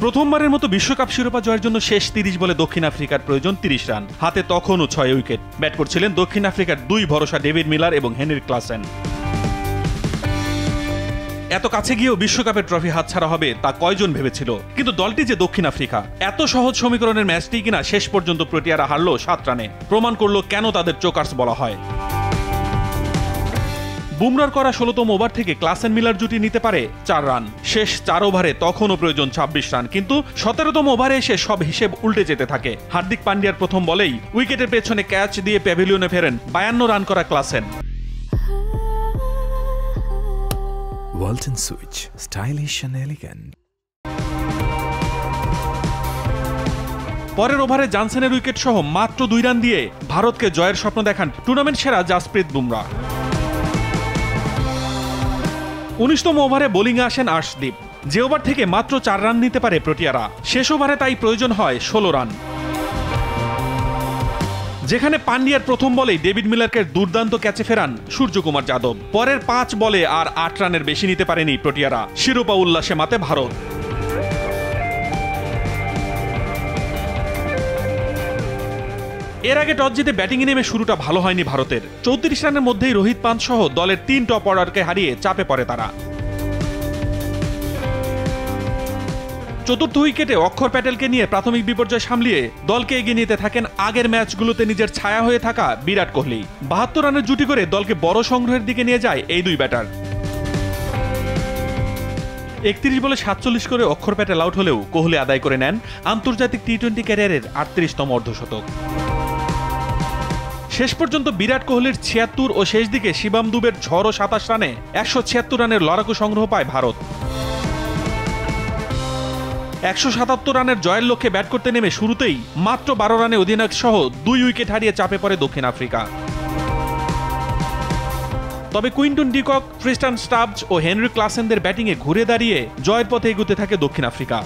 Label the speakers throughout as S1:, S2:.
S1: প্রথমবারের মতো বিশ্বকাপ শিরোপা জয়ের জন্য শেষ ৩০ বলে দক্ষিণ আফ্রিকার প্রয়োজন ৩০ রান, হাতে তখনও ৬ উইকেট। ব্যাট করছিলেন দক্ষিণ আফ্রিকার দুই ভরসা ডেভিড মিলার এবং হেনরি ক্লাসেন। এত কাছে গিয়েও বিশ্বকাপের ট্রফি হাতছাড়া হবে তা কয়জন ভেবেছিল? কিন্তু দলটি যে দক্ষিণ আফ্রিকা, এত সহজ সমীকরণের ম্যাচটি কিনা শেষ পর্যন্ত প্রোটিয়ারা হারল ৭ রানে, প্রমাণ করলো কেন তাদের চোকার্স বলা হয়। বুমরার করা ১৬তম ওভার থেকে ক্লাসেন মিলার জুটি নিতে পারে ৪ রান। শেষ ৪ ওভারে তখনও প্রয়োজন ২৬ রান, কিন্তু ১৭তম ওভারে এসে সব হিসেব উল্টে যেতে থাকে। হার্দিক পান্ডিয়ার প্রথম বলেই উইকেটের পেছনে ক্যাচ দিয়ে প্যাভিলিয়নে ফেরেন ৫২ রান করা Klaasen.
S2: Walton Switch, stylish and elegant.
S1: পরের ওভারে জনসনের উইকেট সহ মাত্র ২ রান দিয়ে ভারতকে জয়ের স্বপ্ন দেখান টুর্নামেন্ট সেরা জাসপ্রীত বুমরা। ১৯তম ওভারে বোলিংয়ে আসেন আর্শদীপ, যে ওভার থেকে মাত্র ৪ রান নিতে পারে প্রোটিয়ারা। শেষ ওভারে তাই প্রয়োজন হয় ১৬ রান, যেখানে পান্ডিয়ার প্রথম বলেই ডেভিড মিলারকে দুর্দান্ত ক্যাচে ফেরান সূর্যকুমার যাদব। পরের ৫ বলে আর ৮ রানের বেশি নিতে পারেনি প্রোটিয়ারা। শিরোপা উল্লাসে মাতে ভারত। এর আগে টস জিতে ব্যাটিংয়ে নেমে শুরুটা ভালো হয়নি ভারতের। ৩৪ রানের মধ্যেই রোহিত পান্ত সহ দলের ৩ টপ অর্ডারকে হারিয়ে চাপে পড়ে তারা। চতুর্থ উইকেটে অক্ষর প্যাটেলকে নিয়ে প্রাথমিক বিপর্যয় সামলিয়ে দলকে এগিয়ে নিতে থাকেন আগের ম্যাচগুলোতে নিজের ছায়া হয়ে থাকা বিরাট কোহলি। ৭২ রানের জুটি করে দলকে বড় সংগ্রহের দিকে নিয়ে যায় এই দুই ব্যাটার। ৩১ বলে ৪৭ করে অক্ষর প্যাটেল আউট হলেও কোহলি আদায় করে নেন আন্তর্জাতিক টি-২০ ক্যারিয়ারের ৩৮তম অর্ধশতক। শেষ পর্যন্ত বিরাট কোহলির ৭৬ ও শেষ দিকে শিবাম দুবের ঝড়ো ২৭ রানে ১৭৬ রানের লড়াকু সংগ্রহ পায় ভারত। ১৭৭ রানের জয়ের লক্ষ্যে ব্যাট করতে নেমে শুরুতেই মাত্র ১২ রানে অধিনায়ক সহ ২ উইকেট হারিয়ে চাপে পড়ে দক্ষিণ আফ্রিকা। তবে কুইন্টন ডিকক, ট্রিস্টান স্টাবস ও হেনরি ক্লাসেনদের ব্যাটিংয়ে ঘুরে দাঁড়িয়ে জয়ের পথে এগুতে থাকে দক্ষিণ আফ্রিকা।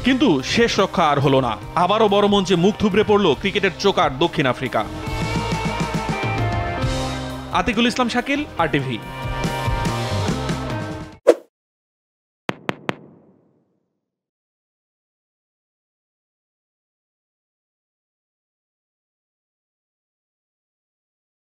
S1: কিন্তু শেষ রক্ষা আর হলো না, আবারও বড় মঞ্চে মুখ থুবড়ে পড়ল ক্রিকেটের চোকার দক্ষিণ আফ্রিকা। আতিকুল ইসলাম শাকিল, RTV।